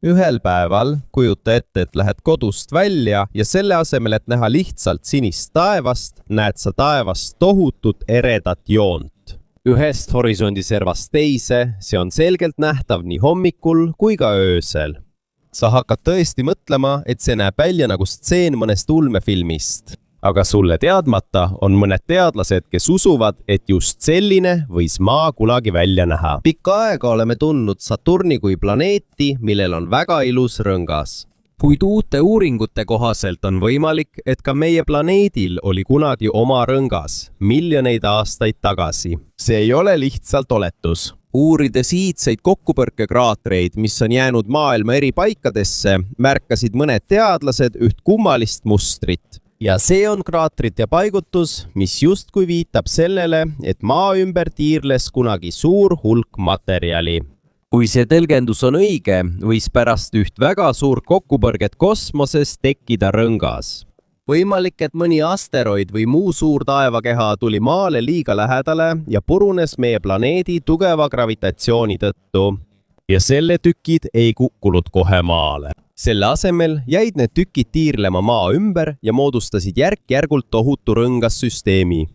Ühel päeval kujuta ette, et lähed kodust välja ja selle asemel, et näha lihtsalt sinist taevast, näed sa taevast tohutut eredat joont. Ühest horisondiservast teise, see on selgelt nähtav nii hommikul kui ka öösel. Sa hakkad tõesti mõtlema, et see näeb välja nagu stseen mõnest ulmefilmist. Aga sulle teadmata on mõned teadlased, kes usuvad, et just selline võis Maa kunagi välja näha. Pikka aega oleme tundnud Saturni kui planeeti, millel on väga ilus rõngas. Kuid uute uuringute kohaselt on võimalik, et ka meie planeedil oli kunagi oma rõngas, miljoneid aastaid tagasi. See ei ole lihtsalt oletus. Uurides iidseid kokkupõrkekraatreid, mis on jäänud maailma eri paikadesse, märkasid mõned teadlased üht kummalist mustrit. Ja see on kraatrite paigutus, mis justkui viitab sellele, et Maa ümber tiirles kunagi suur hulk materjali. Kui see tõlgendus on õige, võis pärast üht väga suurt kokkupõrget kosmoses tekkida rõngas. Võimalik, et mõni asteroid või muu suur taevakeha tuli Maale liiga lähedale ja purunes meie planeedi tugeva gravitatsiooni tõttu. Ja selle tükid ei kukkunud kohe Maale. Selle asemel jäid need tükid tiirlema Maa ümber ja moodustasid järk-järgult tohutu rõngassüsteemi.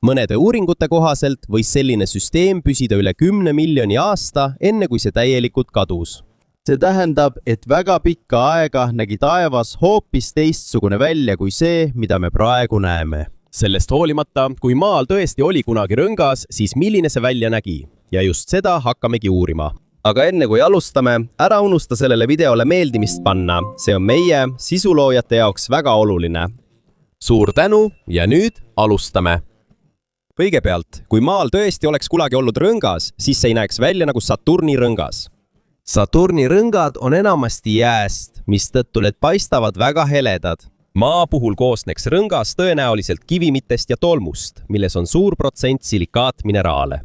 Mõnede uuringute kohaselt võis selline süsteem püsida üle 10 miljoni aasta, enne kui see täielikult kadus. See tähendab, et väga pikka aega nägi taevas hoopis teistsugune välja kui see, mida me praegu näeme. Sellest hoolimata, kui Maal tõesti oli kunagi rõngas, siis milline see välja nägi? Ja just seda hakkamegi uurima. Aga enne kui alustame, ära unusta sellele videole meeldimist panna. See on meie sisuloojate jaoks väga oluline. Suur tänu ja nüüd alustame. Kõigepealt, kui Maal tõesti oleks kunagi olnud rõngas, siis see ei näeks välja nagu Saturni rõngas. Saturni rõngad on enamasti jääst, mistõttu need paistavad väga heledad. Maa puhul koosneks rõngas tõenäoliselt kivimitest ja tolmust, milles on suur protsent silikaatmineraale.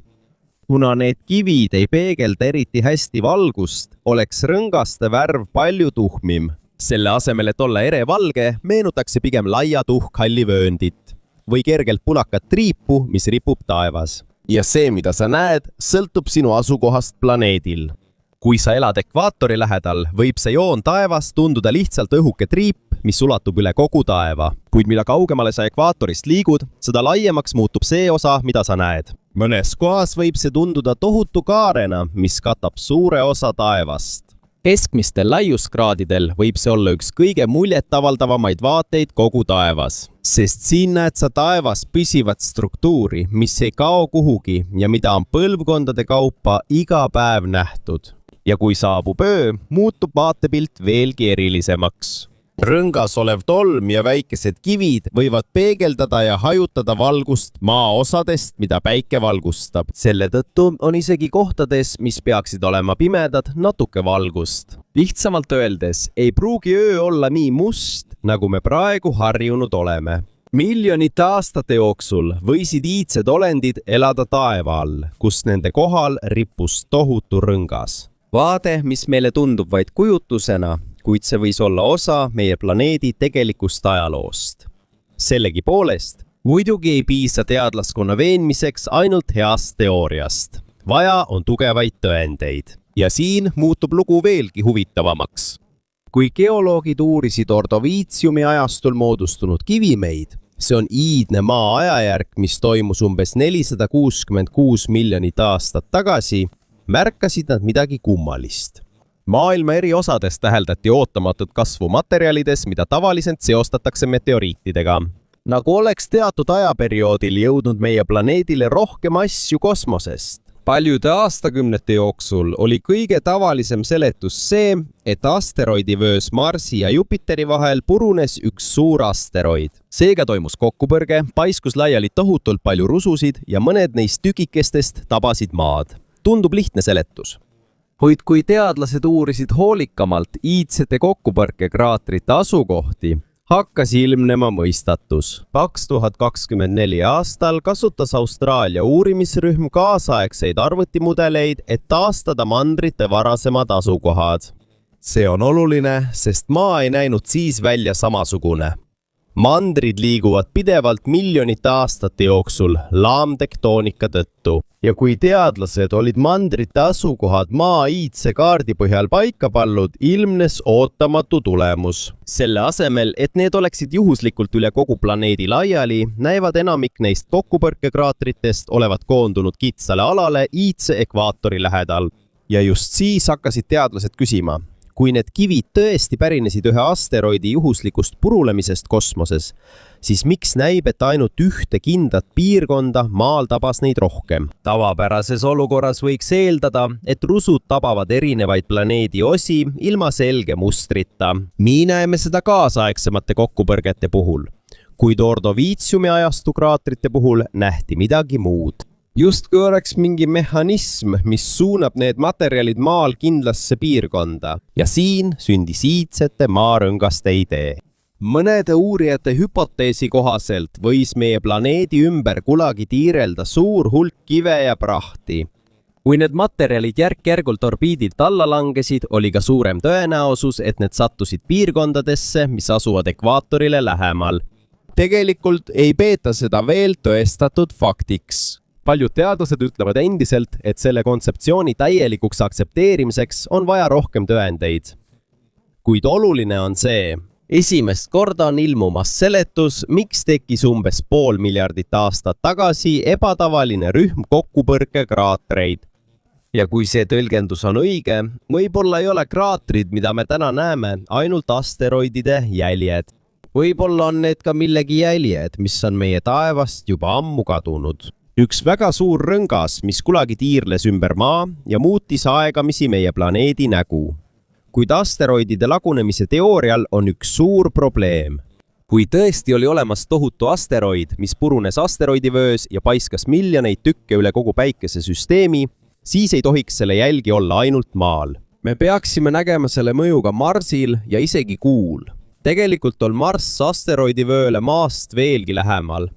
Kuna need kivid ei peegelda eriti hästi valgust, oleks rõngaste värv palju tuhmim. Selle asemel, et olla erevalge, meenutaks see pigem laia tuhkhalli vööndit või kergelt punakat triipu, mis ripub taevas. Ja see, mida sa näed, sõltub sinu asukohast planeedil. Kui sa elad ekvaatori lähedal, võib see joon taevas tunduda lihtsalt õhuke triip, mis ulatub üle kogu taeva. Kuid mida kaugemale sa ekvaatorist liigud, seda laiemaks muutub see osa, mida sa näed. Mõnes kohas võib see tunduda tohutu kaarena, mis katab suure osa taevast. Keskmistel laiuskraadidel võib see olla üks kõige muljetavaldavamaid vaateid kogu taevas. Sest siin näed sa taevas püsivat struktuuri, mis ei kao kuhugi ja mida on põlvkondade kaupa iga päev nähtud. Ja kui saabub öö, muutub vaatepilt veelgi erilisemaks. Rõngas olev tolm ja väikesed kivid võivad peegeldada ja hajutada valgust maa osadest, mida päike valgustab. Selle tõttu on isegi kohtades, mis peaksid olema pimedad, natuke valgust. Lihtsamalt öeldes, ei pruugi öö olla nii must, nagu me praegu harjunud oleme. Miljonite aastate jooksul võisid iidsed olendid elada taeva all, kus nende kohal rippus tohutu rõngas. Vaade, mis meile tundub vaid kujutusena, kuid see võis olla osa meie planeedi tegelikust ajaloost. Sellegi poolest, muidugi ei piisa teadlaskonna veenmiseks ainult heast teooriast. Vaja on tugevaid tõendeid. Ja siin muutub lugu veelgi huvitavamaks. Kui geoloogid uurisid ordoviitsiumi ajastul moodustunud kivimeid, see on iidne maa ajajärk, mis toimus umbes 466 miljonit aastat tagasi, märkasid nad midagi kummalist. Maailma eri osades täheldati ootamatut kasvu materjalides, mida tavaliselt seostatakse meteoriitidega. Nagu oleks teatud ajaperioodil jõudnud meie planeedile rohkem asju kosmosest. Paljude aastakümnete jooksul oli kõige tavalisem seletus see, et asteroidivöös Marsi ja Jupiteri vahel purunes üks suur asteroid. Seega toimus kokkupõrge, paiskus laiali tohutult palju rususid ja mõned neist tükikestest tabasid maad. Tundub lihtne seletus. Kuid kui teadlased uurisid hoolikamalt iidsete kokkupõrkekraatrite asukohti, hakkas ilmnema mõistatus. 2024 aastal kasutas Austraalia uurimisrühm kaasaegseid arvutimudeleid, et taastada mandrite varasemad asukohad. See on oluline, sest maa ei näinud siis välja samasugune. Mandrid liiguvad pidevalt miljonite aastate jooksul laamtektoonika tõttu. ja kui teadlased olid mandrite asukohad maa iidse kaardi põhjal paika pannud, ilmnes ootamatu tulemus. Selle asemel, et need oleksid juhuslikult üle kogu planeedi laiali, näivad enamik neist kokkupõrkekraatritest olevat koondunud kitsale alale iidse ekvaatori lähedal. Ja just siis hakkasid teadlased küsima, kui need kivid tõesti pärinesid ühe asteroidi juhuslikust purulemisest kosmoses, siis miks näib, et ainult ühte kindlat piirkonda maal tabas neid rohkem? Tavapärases olukorras võiks eeldada, et rusud tabavad erinevaid planeedi osi ilma selge mustrita. Nii näeme seda kaasaegsemate kokkupõrgete puhul, kuid Ordoviitsiumi ajastu kraatrite puhul nähti midagi muud. Justkui oleks mingi mehhanism, mis suunab need materjalid maal kindlasse piirkonda ja siin sündis iidsete maarõngaste idee. Mõnede uurijate hüpoteesi kohaselt võis meie planeedi ümber kunagi tiirelda suur hulk kive ja prahti. Kui need materjalid järk-järgult orbiidilt alla langesid, oli ka suurem tõenäosus, et need sattusid piirkondadesse, mis asuvad ekvaatorile lähemal. Tegelikult ei peeta seda veel tõestatud faktiks. Paljud teadlased ütlevad endiselt, et selle kontseptsiooni täielikuks aktsepteerimiseks on vaja rohkem tõendeid. Kuid oluline on see, esimest korda on ilmumas seletus, miks tekkis umbes 500 miljardit aastat tagasi ebatavaline rühm kokkupõrkekraatreid. Ja kui see tõlgendus on õige, võib-olla ei ole kraatrid, mida me täna näeme, ainult asteroidide jäljed. Võib-olla on need ka millegi jäljed, mis on meie taevast juba ammu kadunud. Üks väga suur rõngas, mis kunagi tiirles ümber maa ja muutis aegamisi meie planeedi nägu. Kuid asteroidide lagunemise teoorial on üks suur probleem. Kui tõesti oli olemas tohutu asteroid, mis purunes asteroidivöös ja paiskas miljoneid tükke üle kogu päikesesüsteemi, siis ei tohiks selle jälgi olla ainult maal. Me peaksime nägema selle mõju ka Marsil ja isegi Kuul. Tegelikult on Marss asteroidivööle maast veelgi lähemal.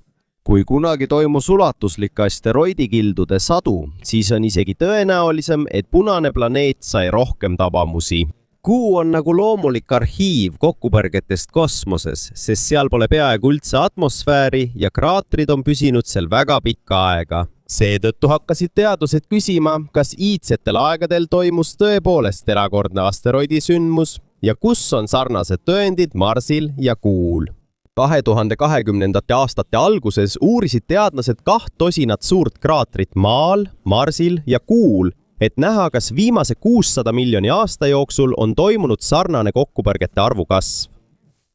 Kui kunagi toimus ulatuslik asteroidikildude sadu, siis on isegi tõenäolisem, et punane planeet sai rohkem tabamusi. Kuu on nagu loomulik arhiiv kokkupõrgetest kosmoses, sest seal pole peaaegu üldse atmosfääri ja kraatrid on püsinud seal väga pikka aega. Seetõttu hakkasid teadlased küsima, kas iidsetel aegadel toimus tõepoolest erakordne asteroidisündmus ja kus on sarnased tõendid Marsil ja Kuul. 2020. aastate alguses uurisid teadlased 200 suurt kraatrit Maal, Marsil ja Kuul, et näha, kas viimase 600 miljoni aasta jooksul on toimunud sarnane kokkupõrgete arvu kasv.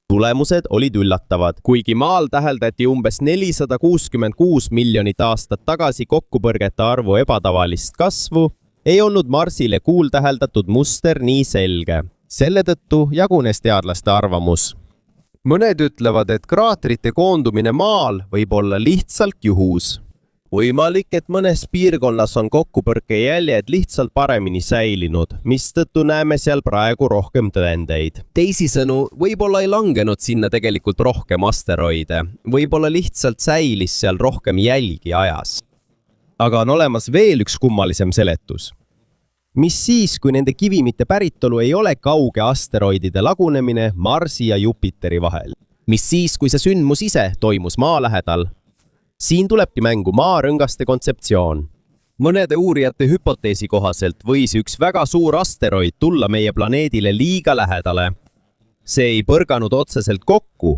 Tulemused olid üllatavad, kuigi Maal täheldati umbes 466 miljonit aastat tagasi kokkupõrgete arvu ebatavalist kasvu, ei olnud Marsil ja Kuul täheldatud muster nii selge. Selle tõttu jagunes teadlaste arvamus. Mõned ütlevad, et kraatrite koondumine Maal võib olla lihtsalt juhus. Võimalik, et mõnes piirkonnas on kokkupõrkejäljed lihtsalt paremini säilinud, mistõttu näeme seal praegu rohkem tõendeid. Teisisõnu, võib-olla ei langenud sinna tegelikult rohkem asteroide, võib-olla lihtsalt säilis seal rohkem jälgi ajas. Aga on olemas veel üks kummalisem seletus. Mis siis, kui nende kivimite päritolu ei ole kauge asteroidide lagunemine Marsi ja Jupiteri vahel? Mis siis, kui see sündmus ise toimus maa lähedal? Siin tulebki mängu maarõngaste kontseptsioon. Mõnede uurijate hüpoteesi kohaselt võis üks väga suur asteroid tulla meie planeedile liiga lähedale. See ei põrganud otseselt kokku.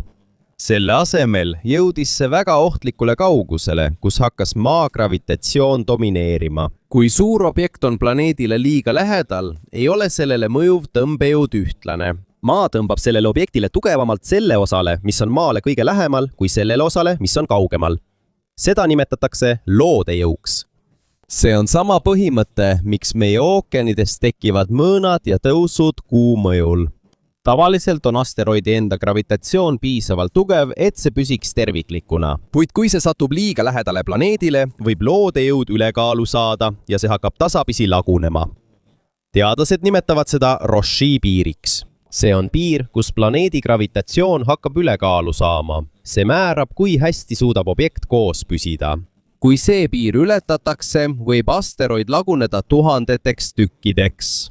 Selle asemel jõudis see väga ohtlikule kaugusele, kus hakkas maa gravitatsioon domineerima. Kui suur objekt on planeedile liiga lähedal, ei ole sellele mõjuv tõmbejõud ühtlane. Maa tõmbab sellele objektile tugevamalt selle osale, mis on maale kõige lähemal, kui sellele osale, mis on kaugemal. Seda nimetatakse loodejõuks. See on sama põhimõte, miks meie ookeanides tekivad mõõnad ja tõusud kuu mõjul. Tavaliselt on asteroidi enda gravitatsioon piisavalt tugev, et see püsiks terviklikuna. Kuid kui see satub liiga lähedale planeedile, võib loodejõud ülekaalu saada ja see hakkab tasapisi lagunema. Teadlased nimetavad seda Roche piiriks. See on piir, kus planeedi gravitatsioon hakkab ülekaalu saama. See määrab, kui hästi suudab objekt koos püsida. Kui see piir ületatakse, võib asteroid laguneda tuhandeteks tükkideks.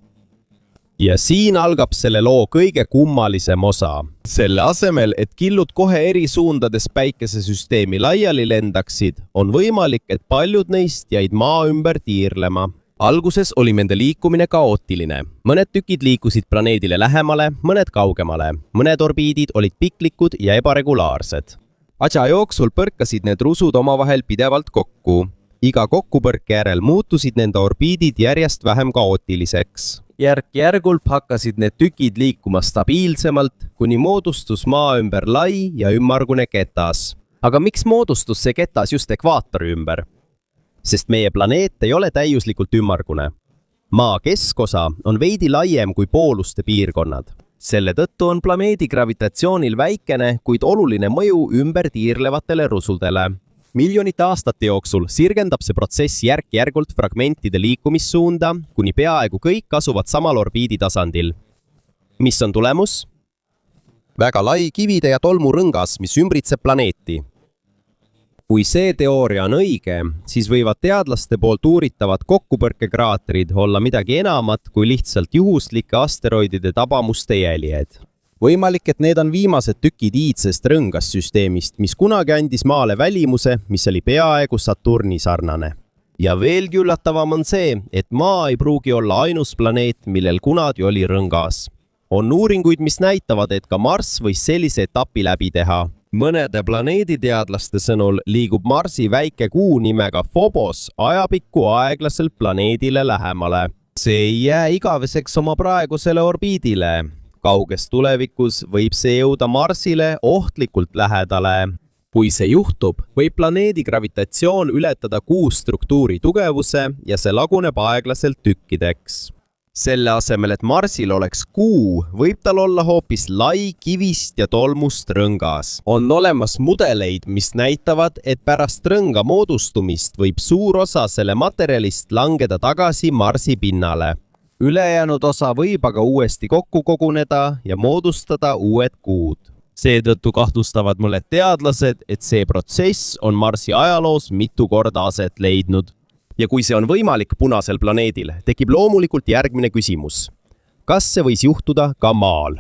ja siin algab selle loo kõige kummalisem osa. Selle asemel, et killud kohe eri suundades päikesesüsteemi laiali lendaksid, on võimalik, et paljud neist jäid maa ümber tiirlema. Alguses oli nende liikumine kaootiline. Mõned tükid liikusid planeedile lähemale, mõned kaugemale. Mõned orbiidid olid piklikud ja ebaregulaarsed. Aja jooksul põrkasid need rusud omavahel pidevalt kokku. Iga kokkupõrke järel muutusid nende orbiidid järjest vähem kaootiliseks. Järk-järgult hakkasid need tükid liikuma stabiilsemalt, kuni moodustus maa ümber lai ja ümmargune ketas. Aga miks moodustus see ketas just ekvaatori ümber? Sest meie planeet ei ole täiuslikult ümmargune. Maa keskosa on veidi laiem kui pooluste piirkonnad. Selle tõttu on planeedi gravitatsioonil väikene, kuid oluline mõju ümber tiirlevatele rusudele. Miljonite aastate jooksul sirgendab see protsess järk-järgult fragmentide liikumissuunda, kuni peaaegu kõik asuvad samal orbiidi tasandil. Mis on tulemus? Väga lai kivide ja tolmurõngas, mis ümbritseb planeeti. Kui see teooria on õige, siis võivad teadlaste poolt uuritavad kokkupõrkekraatrid olla midagi enamat kui lihtsalt juhuslike asteroidide tabamuste jäljed. Võimalik, et need on viimased tükid iidsest rõngassüsteemist, mis kunagi andis maale välimuse, mis oli peaaegu Saturni sarnane. Ja veelgi üllatavam on see, et maa ei pruugi olla ainus planeet, millel kunagi oli rõngas. On uuringuid, mis näitavad, et ka Marss võis sellise etapi läbi teha. Mõnede planeediteadlaste sõnul liigub Marsi väike kuu nimega Phobos ajapikku aeglaselt planeedile lähemale. See ei jää igaveseks oma praegusele orbiidile. Kauges tulevikus võib see jõuda Marsile ohtlikult lähedale. Kui see juhtub, võib planeedi gravitatsioon ületada kuu struktuuri tugevuse ja see laguneb aeglaselt tükkideks. Selle asemel, et Marsil oleks kuu, võib tal olla hoopis lai kivist ja tolmust rõngas. On olemas mudeleid, mis näitavad, et pärast rõnga moodustumist võib suur osa selle materjalist langeda tagasi Marsi pinnale. Ülejäänud osa võib aga uuesti kokku koguneda ja moodustada uued kuud. Seetõttu kahtlustavad mõned teadlased, et see protsess on Marsi ajaloos mitu korda aset leidnud. Ja kui see on võimalik punasel planeedil, tekib loomulikult järgmine küsimus. Kas see võis juhtuda ka maal?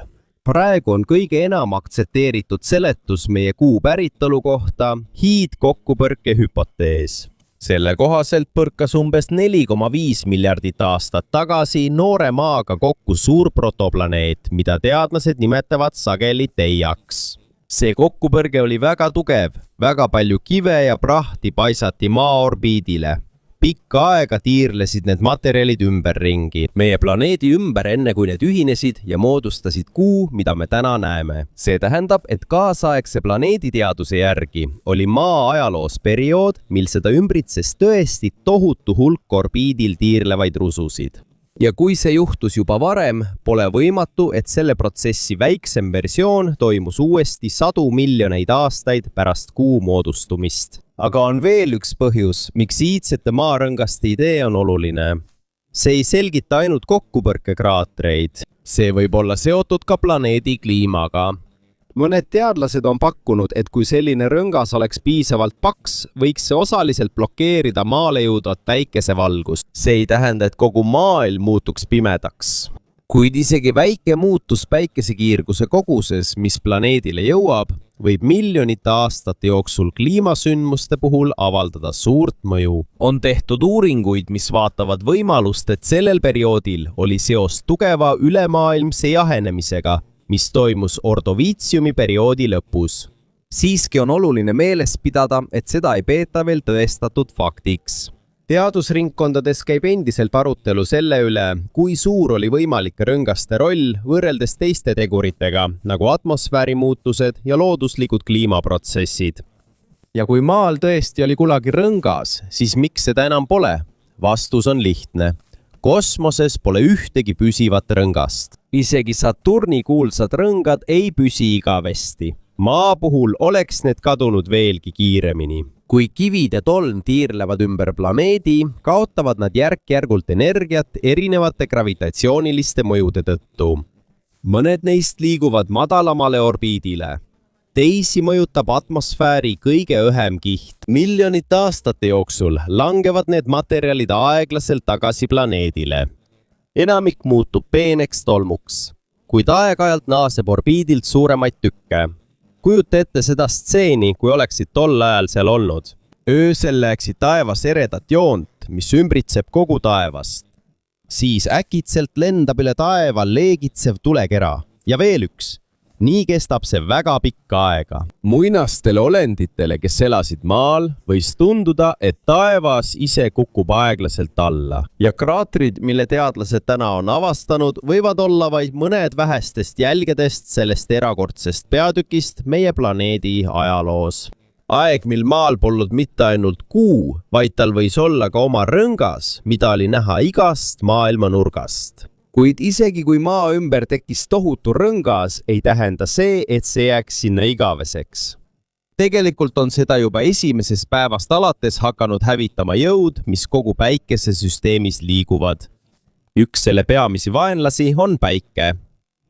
Praegu on kõige enam aktsepteeritud seletus meie kuu päritolu kohta hiidkokkupõrke hüpotees. Selle kohaselt põrkas umbes 4,5 miljardit aastat tagasi noore maaga kokku suur protoplaneet, mida teadlased nimetavad sageli Teiaks. See kokkupõrge oli väga tugev, väga palju kive ja prahti paisati maa orbiidile. Pikka aega tiirlesid need materjalid ümberringi meie planeedi ümber enne kui need ühinesid ja moodustasid kuu, mida me täna näeme. See tähendab, et kaasaegse planeediteaduse järgi oli maa ajaloos periood, mil seda ümbritses tõesti tohutu hulk orbiidil tiirlevaid rususid. Ja kui see juhtus juba varem, pole võimatu, et selle protsessi väiksem versioon toimus uuesti 100 miljoneid aastaid pärast kuu moodustumist. Aga on veel üks põhjus, miks iidsete maarõngaste idee on oluline. See ei selgita ainult kokkupõrkekraatreid. See võib olla seotud ka planeedi kliimaga. Mõned teadlased on pakkunud, et kui selline rõngas oleks piisavalt paks, võiks see osaliselt blokeerida maale jõudvat päikesevalgust. See ei tähenda, et kogu maailm muutuks pimedaks. Kuid isegi väike muutus päikesekiirguse koguses, mis planeedile jõuab, võib miljonite aastate jooksul kliimasündmuste puhul avaldada suurt mõju. On tehtud uuringuid, mis vaatavad võimalust, et sellel perioodil oli seos tugeva ülemaailmse jahenemisega, mis toimus ordoviitsiumi perioodi lõpus. Siiski on oluline meeles pidada, et seda ei peeta veel tõestatud faktiks. Teadusringkondades käib endiselt arutelu selle üle, kui suur oli võimalik rõngaste roll võrreldes teiste teguritega, nagu atmosfääri muutused ja looduslikud kliimaprotsessid. Ja kui maal tõesti oli kunagi rõngas, siis miks seda enam pole? Vastus on lihtne. Kosmoses pole ühtegi püsivat rõngast. Isegi Saturni kuulsad rõngad ei püsi igavesti. Maa puhul oleks need kadunud veelgi kiiremini. Kui kivid ja tolm tiirlevad ümber planeedi, kaotavad nad järk-järgult energiat erinevate gravitatsiooniliste mõjude tõttu. Mõned neist liiguvad madalamale orbiidile. Teisi mõjutab atmosfääri kõige õhem kiht. Miljonite aastate jooksul langevad need materjalid aeglaselt tagasi planeedile. enamik muutub peeneks tolmuks, kuid aeg-ajalt naaseb orbiidilt suuremaid tükke. Kujuta ette seda stseeni, kui oleksid tol ajal seal olnud. Öösel läksid taevas eredat joont, mis ümbritseb kogu taevast. Siis äkitselt lendab üle taeva leegitsev tulekera ja veel üks. Nii kestab see väga pikka aega. Muinastele olenditele, kes elasid maal, võis tunduda, et taevas ise kukub aeglaselt alla. Ja kraatrid, mille teadlased täna on avastanud, võivad olla vaid mõned vähestest jälgedest sellest erakordsest peatükist meie planeedi ajaloos. Aeg, mil maal polnud mitte ainult kuu, vaid tal võis olla ka oma rõngas, mida oli näha igast maailma nurgast. Kuid isegi kui maa ümber tekkis tohutu rõngas, ei tähenda see, et see jääks sinna igaveseks. Tegelikult on seda juba esimesest päevast alates hakanud hävitama jõud, mis kogu päikesesüsteemis liiguvad. Üks selle peamisi vaenlasi on päike.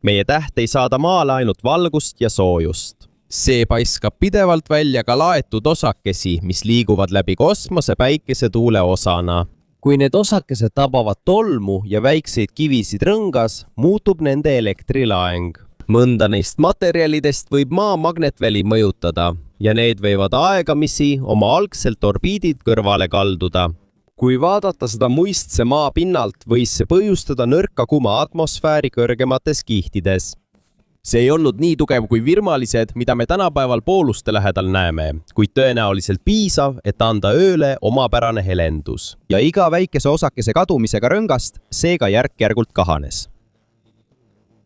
Meie täht ei saada maale ainult valgust ja soojust. See paiskab pidevalt välja ka laetud osakesi, mis liiguvad läbi kosmose päikesetuule osana. Kui need osakesed tabavad tolmu ja väikseid kivisid rõngas, muutub nende elektrilaeng. Mõnda neist materjalidest võib maa magnetväli mõjutada ja need võivad aegamisi oma algselt orbiidid kõrvale kalduda. Kui vaadata seda muistse maa pinnalt, võis see põhjustada nõrka kuma atmosfääri kõrgemates kihtides. See ei olnud nii tugev kui virmalised, mida me tänapäeval pooluste lähedal näeme, kuid tõenäoliselt piisav, et anda ööle omapärane helendus. Ja iga väikese osakese kadumisega rõngast seega järk-järgult kahanes.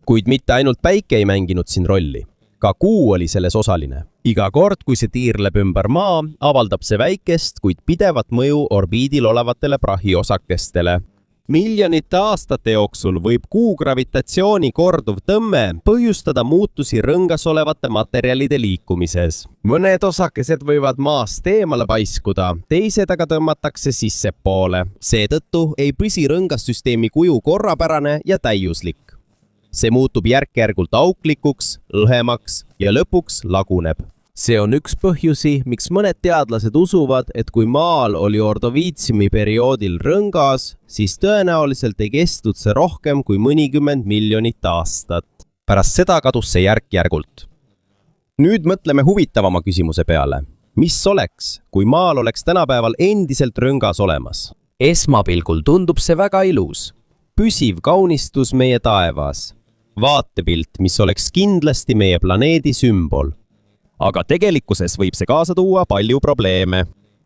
Kuid mitte ainult päike ei mänginud siin rolli. Ka kuu oli selles osaline. Iga kord, kui see tiirleb ümber maa, avaldab see väikest, kuid pidevat mõju orbiidil olevatele prahiosakestele. Miljonite aastate jooksul võib kuu gravitatsiooni korduv tõmme põhjustada muutusi rõngas olevate materjalide liikumises. Mõned osakesed võivad maast eemale paiskuda, teised aga tõmmatakse sissepoole. Seetõttu ei püsi rõngassüsteemi kuju korrapärane ja täiuslik. See muutub järk-järgult auklikuks, õhemaks ja lõpuks laguneb. See on üks põhjusi, miks mõned teadlased usuvad, et kui maal oli ordoviitsiumi perioodil rõngas, siis tõenäoliselt ei kestnud see rohkem kui mõnikümmend miljonit aastat. Pärast seda kadus see järk-järgult. Nüüd mõtleme huvitavama küsimuse peale. Mis oleks, kui maal oleks tänapäeval endiselt rõngas olemas? Esmapilgul tundub see väga ilus. Püsiv kaunistus meie taevas. Vaatepilt, mis oleks kindlasti meie planeedi sümbol. Aga tegelikkuses võib see kaasa tuua palju probleeme.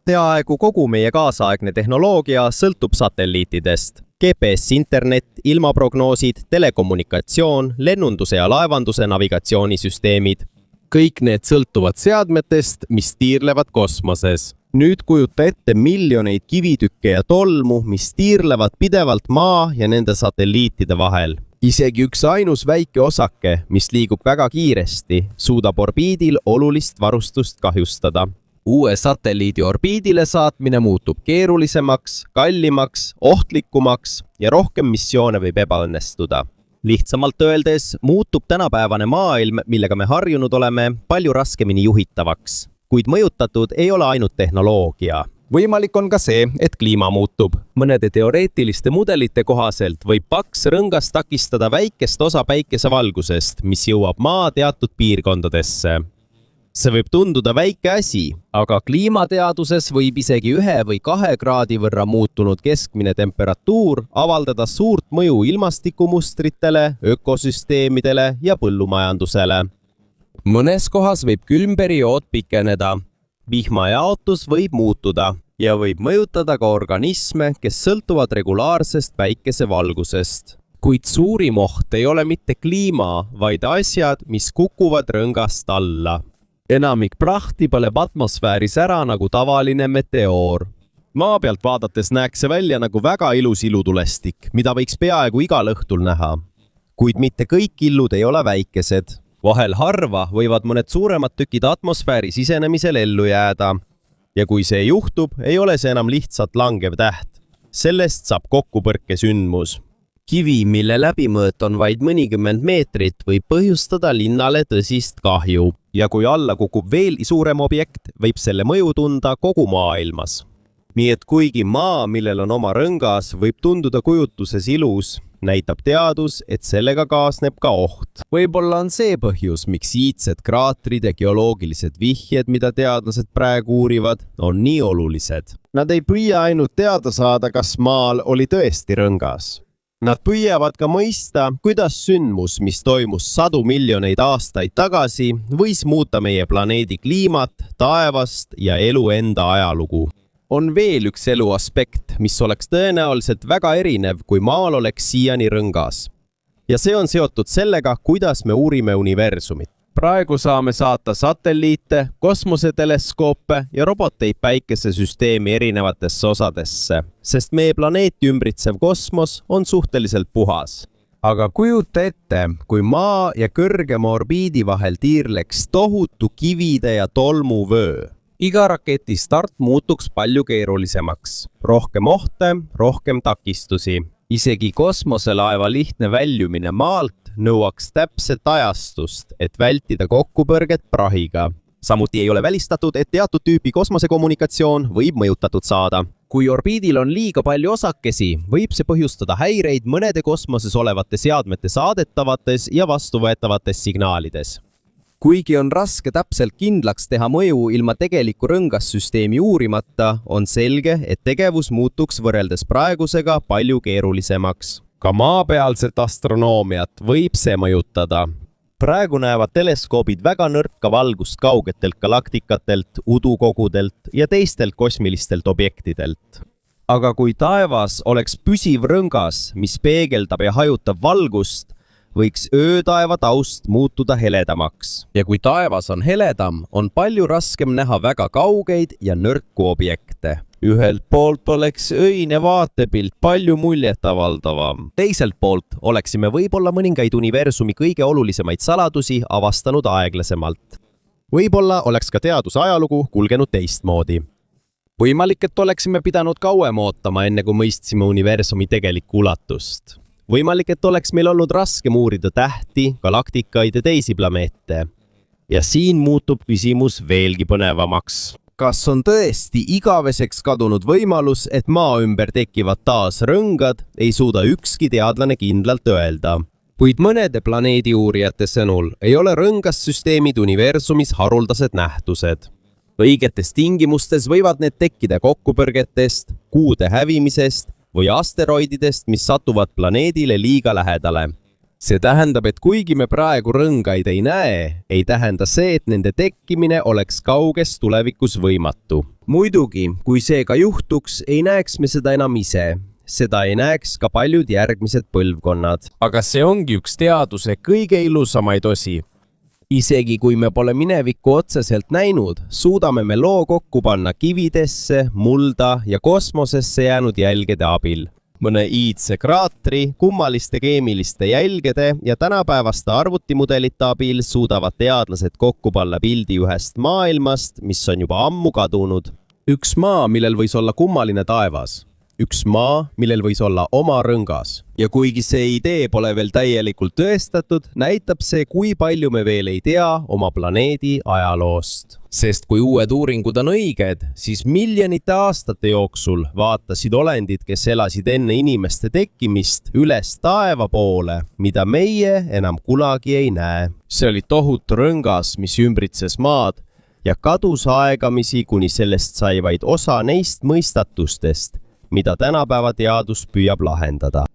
Peaaegu kogu meie kaasaegne tehnoloogia sõltub satelliitidest. GPS-internet, ilmaprognoosid, telekommunikatsioon, lennunduse ja laevanduse navigatsioonisüsteemid. Kõik need sõltuvad seadmetest, mis tiirlevad kosmoses. Nüüd kujuta ette miljoneid kivitükke ja tolmu, mis tiirlevad pidevalt maa ja nende satelliitide vahel. Isegi üks ainus väike osake, mis liigub väga kiiresti, suudab orbiidil olulist varustust kahjustada. Uue satelliidi orbiidile saatmine muutub keerulisemaks, kallimaks, ohtlikumaks ja rohkem missioone võib ebaõnnestuda. Lihtsamalt öeldes muutub tänapäevane maailm, millega me harjunud oleme, palju raskemini juhitavaks. Kuid mõjutatud ei ole ainult tehnoloogia. Võimalik on ka see, et kliima muutub. Mõnede teoreetiliste mudelite kohaselt võib paks rõngas takistada väikest osa päikesevalgusest, mis jõuab maa teatud piirkondadesse. See võib tunduda väike asi, aga kliimateaduses võib isegi 1 või 2 kraadi võrra muutunud keskmine temperatuur avaldada suurt mõju ilmastikumustritele, ökosüsteemidele ja põllumajandusele. Mõnes kohas võib külmperiood pikeneda. Vihmajaotus võib muutuda ja võib mõjutada ka organisme, kes sõltuvad regulaarsest päikesevalgusest. Kuid suurim oht ei ole mitte kliima, vaid asjad, mis kukuvad rõngast alla. Enamik prahti põleb atmosfääris ära nagu tavaline meteoor. Maa pealt vaadates näeks see välja nagu väga ilus ilutulestik, mida võiks peaaegu igal õhtul näha. Kuid mitte kõik illud ei ole väikesed. Vahel harva võivad mõned suuremad tükid atmosfääri sisenemisel ellu jääda. Ja kui see juhtub, ei ole see enam lihtsalt langev täht. Sellest saab kokkupõrkesündmus. Kivi, mille läbimõõt on vaid mõnikümmend meetrit, võib põhjustada linnale tõsist kahju. Ja kui alla kukub veel suurem objekt, võib selle mõju tunda kogu maailmas. nii et kuigi maa, millel on oma rõngas, võib tunduda kujutuses ilus, näitab teadus, et sellega kaasneb ka oht. Võib-olla on see põhjus, miks iidsed kraatrid ja geoloogilised vihjed, mida teadlased praegu uurivad, on nii olulised. Nad ei püüa ainult teada saada, kas maal oli tõesti rõngas. Nad püüavad ka mõista, kuidas sündmus, mis toimus 100 miljoneid aastaid tagasi, võis muuta meie planeedi kliimat, taevast ja elu enda ajalugu. On veel üks elu aspekt, mis oleks tõenäoliselt väga erinev, kui maal oleks siiani rõngas. Ja see on seotud sellega, kuidas me uurime universumit. Praegu saame saata satelliite, kosmoseteleskoope ja roboteid päikesesüsteemi erinevatesse osadesse, sest meie planeeti ümbritsev kosmos on suhteliselt puhas. Aga kujuta ette, kui maa ja kõrgema orbiidi vahel tiirleks tohutu kivide ja tolmuvöö. Iga raketi start muutuks palju keerulisemaks. Rohkem ohte, rohkem takistusi. Isegi kosmoselaeva lihtne väljumine maalt nõuaks täpset ajastust, et vältida kokkupõrget prahiga. Samuti ei ole välistatud, et teatud tüüpi kosmosekommunikatsioon võib mõjutatud saada. Kui orbiidil on liiga palju osakesi, võib see põhjustada häireid mõnede kosmoses olevate seadmete saadetavates ja vastuvõetavates signaalides. Kuigi on raske täpselt kindlaks teha mõju ilma tegeliku rõngassüsteemi uurimata, on selge, et tegevus muutuks võrreldes praegusega palju keerulisemaks. Ka maapealset astronoomiat võib see mõjutada. Praegu näevad teleskoobid väga nõrka valgust kaugetelt galaktikatelt, udukogudelt ja teistelt kosmilistelt objektidelt. Aga kui taevas oleks püsiv rõngas, mis peegeldab ja hajutab valgust, võiks öötaeva taust muutuda heledamaks. Ja kui taevas on heledam, on palju raskem näha väga kaugeid ja nõrku objekte. Ühelt poolt oleks öine vaatepilt palju muljetavaldavam. Teiselt poolt oleksime võib-olla mõningaid universumi kõige olulisemaid saladusi avastanud aeglasemalt. Võib-olla oleks ka teaduse ajalugu kulgenud teistmoodi. Võimalik, et oleksime pidanud kauem ootama, enne kui mõistsime universumi tegelikku ulatust. Võimalik, et oleks meil olnud raskem uurida tähti, galaktikaid ja teisi planeete. Ja siin muutub küsimus veelgi põnevamaks. Kas on tõesti igaveseks kadunud võimalus, et maa ümber tekivad taas rõngad, ei suuda ükski teadlane kindlalt öelda. Kuid mõnede planeedi uurijate sõnul ei ole rõngassüsteemid universumis haruldased nähtused. Õigetes tingimustes võivad need tekkida kokkupõrgetest, kuude hävimisest või asteroididest, mis satuvad planeedile liiga lähedale. See tähendab, et kuigi me praegu rõngaid ei näe, ei tähenda see, et nende tekkimine oleks kauges tulevikus võimatu. Muidugi, kui see ka juhtuks, ei näeks me seda enam ise. Seda ei näeks ka paljud järgmised põlvkonnad. Aga see ongi üks teaduse kõige ilusamaid osi. Isegi kui me pole minevikku otseselt näinud, suudame me loo kokku panna kividesse, mulda ja kosmosesse jäänud jälgede abil. Mõne iidse kraatri, kummaliste keemiliste jälgede ja tänapäevaste arvutimudelite abil suudavad teadlased kokku panna pildi ühest maailmast, mis on juba ammu kadunud. Üks maa, millel võis olla kummaline taevas. Üks maa, millel võis olla oma rõngas. Ja kuigi see idee pole veel täielikult tõestatud, näitab see, kui palju me veel ei tea oma planeedi ajaloost. Sest kui uued uuringud on õiged, siis miljonite aastate jooksul vaatasid olendid, kes elasid enne inimeste tekkimist, üles taeva poole, mida meie enam kunagi ei näe. See oli tohutu rõngas, mis ümbritses maad ja kadus aegamisi, kuni sellest sai vaid osa neist mõistatustest, mida tänapäeva teadus püüab lahendada.